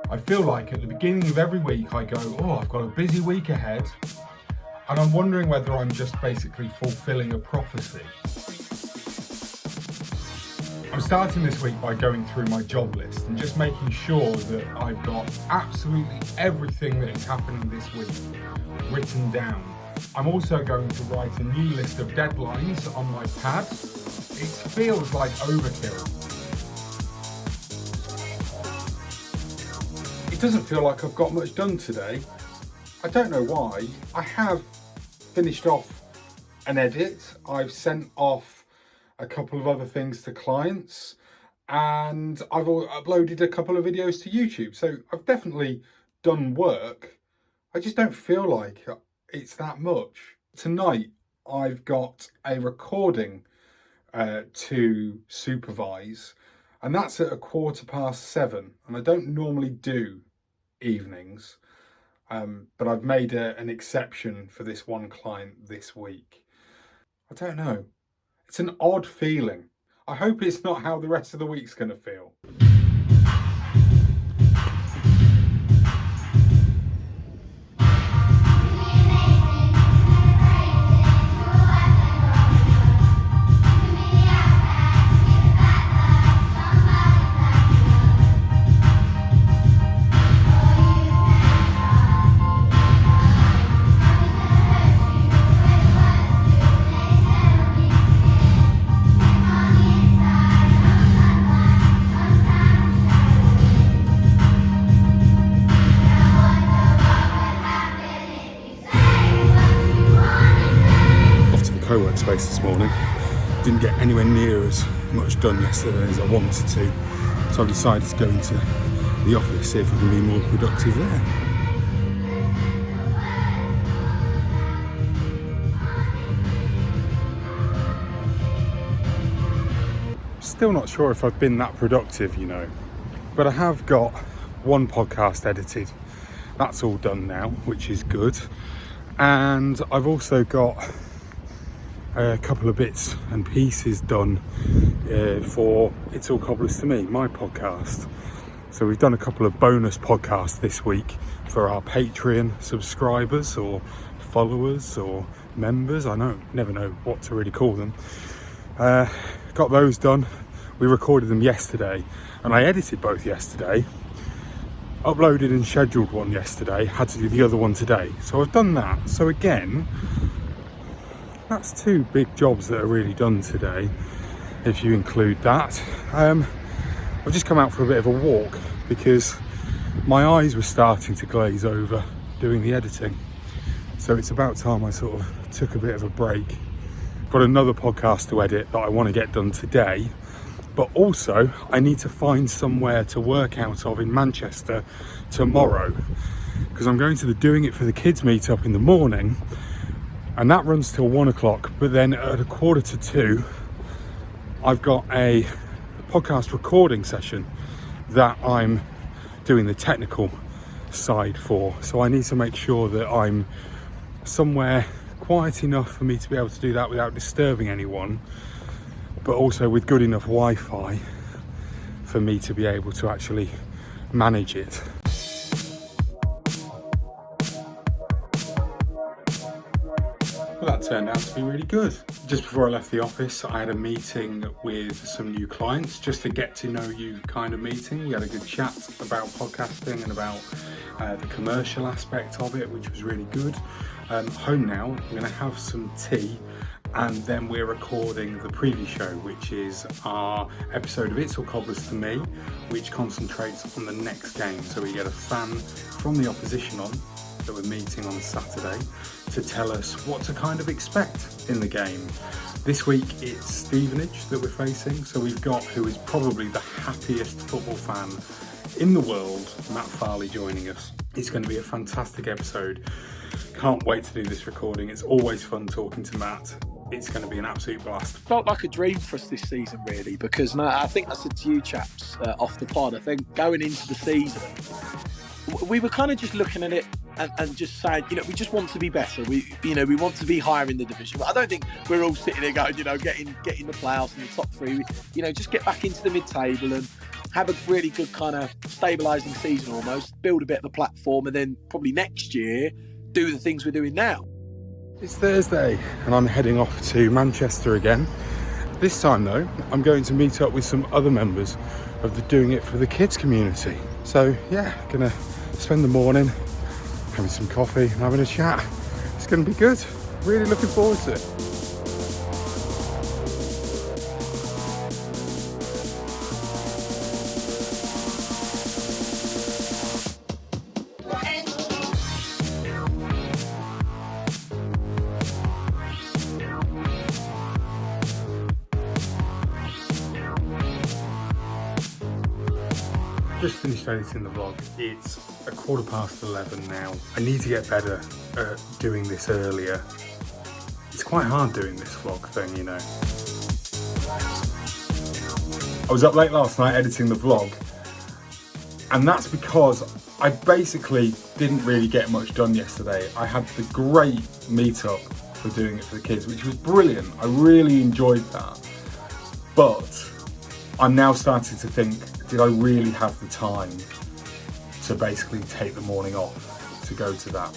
I feel like at the beginning of every week I go, oh, I've got a busy week ahead, and I'm wondering whether I'm just basically fulfilling a prophecy. I'm starting this week by going through my job list and just making sure that I've got absolutely everything that is happening this week written down. I'm also going to write a new list of deadlines on my pad. It feels like overkill. It doesn't feel like I've got much done today. I don't know why. I have finished off an edit. I've sent off a couple of other things to clients, and I've uploaded a couple of videos to YouTube. So I've definitely done work. I just don't feel like it's that much. Tonight, I've got a recording to supervise, and that's at 7:15, and I don't normally do evenings, but I've made an exception for this one client this week. I don't know. It's an odd feeling. I hope it's not how the rest of the week's going to feel. Co-work space this morning. Didn't get anywhere near as much done yesterday as I wanted to, so I've decided to go into the office, see if I can be more productive there. Still not sure if I've been that productive, you know, but I have got one podcast edited. That's all done now, which is good, and I've also got a couple of bits and pieces done for It's All Cobblers to Me, my podcast. So we've done a couple of bonus podcasts this week for our Patreon subscribers or followers or members. I never know what to really call them. Got those done. We recorded them yesterday, and I edited both yesterday, uploaded and scheduled one yesterday, had to do the other one today. So I've done that. So again, that's two big jobs that are really done today, if you include that. I've just come out for a bit of a walk because my eyes were starting to glaze over doing the editing. So it's about time I sort of took a bit of a break. Got another podcast to edit that I want to get done today, but also I need to find somewhere to work out of in Manchester tomorrow, because I'm going to the Doing It for the Kids meetup in the morning, and that runs till 1 o'clock. But then at 1:45, I've got a podcast recording session that I'm doing the technical side for. So I need to make sure that I'm somewhere quiet enough for me to be able to do that without disturbing anyone, but also with good enough Wi-Fi for me to be able to actually manage it. Well, that turned out to be really good. Just before I left the office, I had a meeting with some new clients, just to get to know you kind of meeting. We had a good chat about podcasting and about the commercial aspect of it, which was really good. Home now, I'm going to have some tea, and then we're recording the preview show, which is our episode of It's All Cobblers to Me, which concentrates on the next game. So we get a fan from the opposition on, that we're meeting on Saturday, to tell us what to kind of expect in the game. This week it's Stevenage that we're facing, so we've got who is probably the happiest football fan in the world, Matt Farley, joining us. It's going to be a fantastic episode. Can't wait to do this recording. It's always fun talking to Matt. It's going to be an absolute blast. Felt like a dream for us this season, really, because I think I said to you chaps off the pod, I think going into the season, we were kind of just looking at it and just saying, we just want to be better. We want to be higher in the division. But I don't think we're all sitting there going, getting the playoffs in the top three. Just get back into the mid-table and have a really good kind of stabilising season almost, build a bit of a platform, and then probably next year do the things we're doing now. It's Thursday and I'm heading off to Manchester again. This time though, I'm going to meet up with some other members of the Doing It for the Kids community. So yeah, gonna spend the morning having some coffee and having a chat. It's gonna be good. Really looking forward to it. Just finished editing the vlog. It's 11:15 now. I need to get better at doing this earlier. It's quite hard doing this vlog thing, you know. I was up late last night editing the vlog, and that's because I basically didn't really get much done yesterday. I had the great meetup for Doing It for the Kids, which was brilliant. I really enjoyed that. But I'm now starting to think, did I really have the time to basically take the morning off to go to that?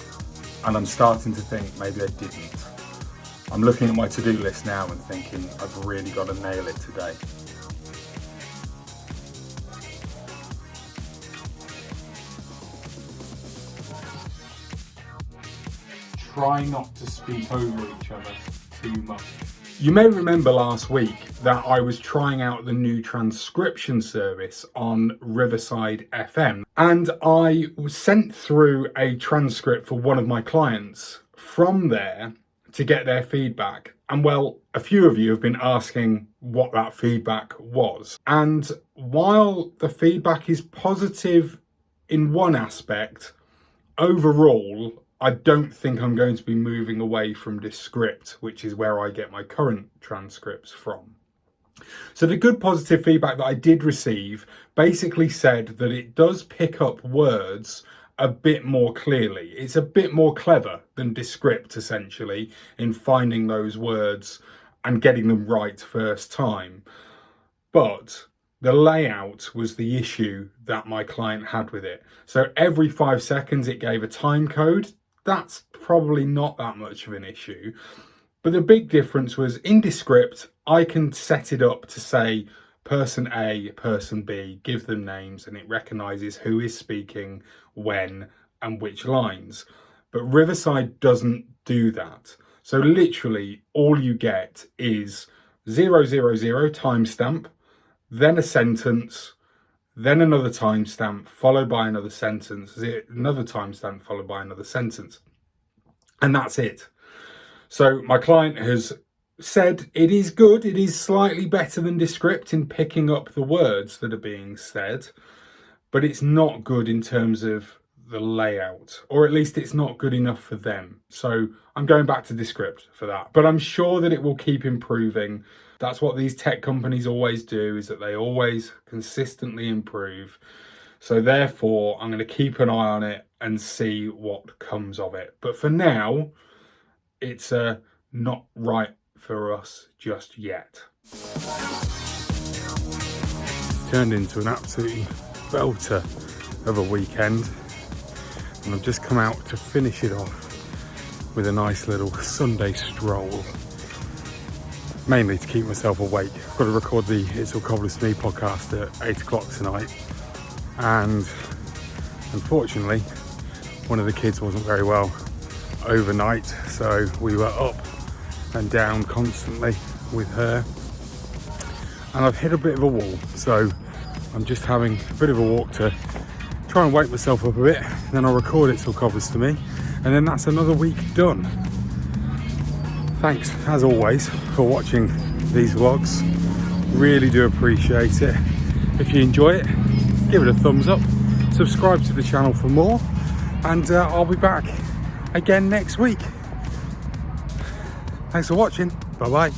And I'm starting to think maybe I didn't. I'm looking at my to-do list now and thinking I've really got to nail it today. Try not to speak over each other too much. You may remember last week that I was trying out the new transcription service on Riverside FM, and I was sent through a transcript for one of my clients from there to get their feedback. And well, a few of you have been asking what that feedback was. And while the feedback is positive in one aspect, overall, I don't think I'm going to be moving away from Descript, which is where I get my current transcripts from. So the good positive feedback that I did receive basically said that it does pick up words a bit more clearly. It's a bit more clever than Descript, essentially, in finding those words and getting them right first time. But the layout was the issue that my client had with it. So every 5 seconds it gave a time code. That's probably not that much of an issue. But the big difference was in Descript, I can set it up to say person A, person B, give them names, and it recognises who is speaking, when, and which lines. But Riverside doesn't do that. So literally all you get is 000 timestamp, then a sentence, then another timestamp followed by another sentence, another timestamp followed by another sentence. And that's it. So my client has said it is good, it is slightly better than Descript in picking up the words that are being said, but it's not good in terms of the layout, or at least it's not good enough for them. So I'm going back to Descript for that, but I'm sure that it will keep improving. That's what these tech companies always do, is that they always consistently improve. So therefore, I'm going to keep an eye on it and see what comes of it. But for now, it's not right for us just yet. It's turned into an absolutely belter of a weekend. And I've just come out to finish it off with a nice little Sunday stroll. Mainly to keep myself awake. I've got to record the It's All Cobblers to Me podcast at 8 o'clock tonight. And unfortunately, one of the kids wasn't very well overnight. So we were up and down constantly with her. And I've hit a bit of a wall. So I'm just having a bit of a walk to try and wake myself up a bit. And then I'll record It's All Cobblers to Me. And then that's another week done. Thanks, as always, for watching these vlogs. Really do appreciate it. If you enjoy it, give it a thumbs up. Subscribe to the channel for more. And I'll be back again next week. Thanks for watching. Bye-bye.